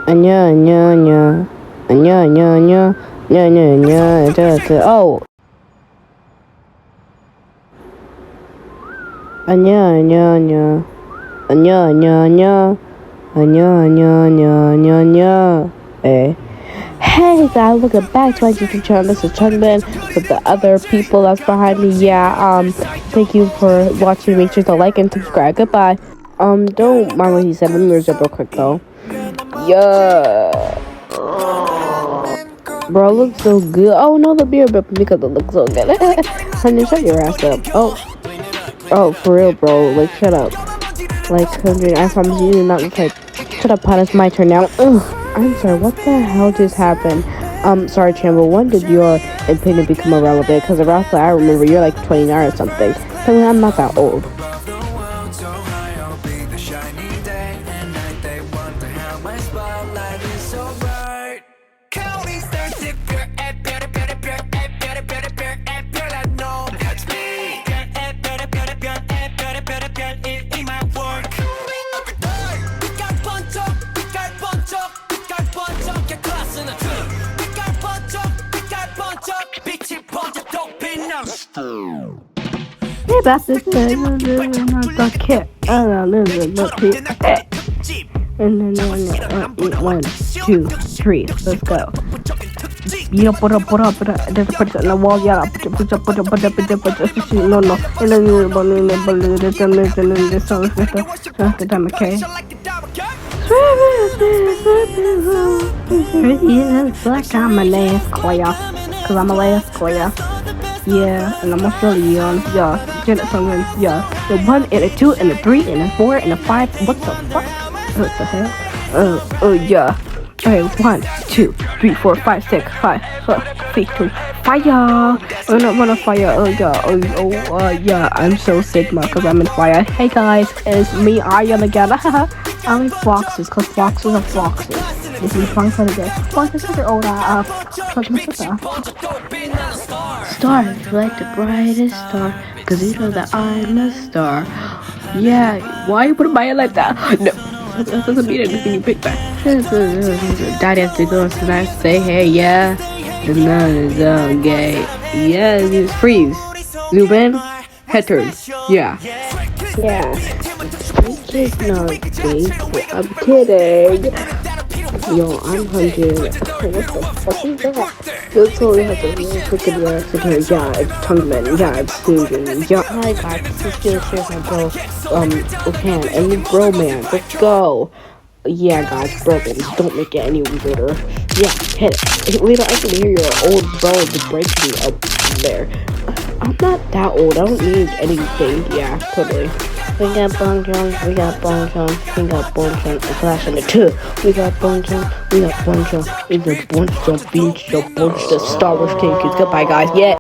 안녕 안녕 안녕 안녕 안녕 안녕 안녕 안녕 어 안녕 안녕 안녕 안녕 안녕 안녕 안녕 안녕 안녕 안녕 안녕 Hey guys, welcome back to my YouTube channel. This is Chungman with the other people that's behind me. Thank you for watching. Make sure to like and subscribe. Goodbye. Don't mind what he said. Let me reserve real quick though. Yeah. Bro, looks so good. Oh no, the beer, but because it looks so good. Honey, shut your ass up. Oh, for real, bro. Like, shut up. Like, I promise you, not like, shut up, Pot. It's my turn now. Ugh. I'm sorry, what the hell just happened? Sorry, Chamber, when did your opinion become irrelevant? Because around I remember you're like 29 or something. So I'm not that old. Hey, that's the kid. And then 1, 2, 3. Let's go. You put up. There's a person on the wall. Yeah, put up. No. And then this song is the time, okay? It's like I'm a last choir. Cause I'm a last choir. Yeah, and I'm Australian. Yeah, Janet Songman. Yeah, the 1 and a 2 and a 3 and a 4 and a 5. What the fuck? What the hell? Yeah. Okay, 1, 2, 3, 4, 5, 6, 5, 4, 3, 2, fire! I'm not on fire. Yeah. I'm so Sigma because I'm in fire. Hey guys, it's me, Aryan again. I like foxes because foxes are foxes. If you find something good, foxes are old. Stars like the brightest star, cause you know that I'm a star. Yeah, why you put my head like that? No, that doesn't mean anything. You pick that. Daddy has to go, so I say, hey, yeah. The nun is gay. Yeah, you freeze. Ruben, head turn. Yeah. It's not gay. I'm kidding. Yo, I'm 100. What the fuck is that? That's all we have to really quick and reaction here. Yeah, it's Tungman. Yeah, it's Susan. Yeah, hi guys, this is James, my bro. Okay, and bro man, let's go. Yeah, guys, bro man, don't make it any weirder. Yeah, hit it. Later, I can hear your old bro breaking up there. I'm not that old. I don't need anything. Yeah, totally. We got Bone Jones, we got a Clash in the 2. We got Bone Jones, we got Bone Jones, the Star Wars King Kids. Goodbye, guys. Yeah.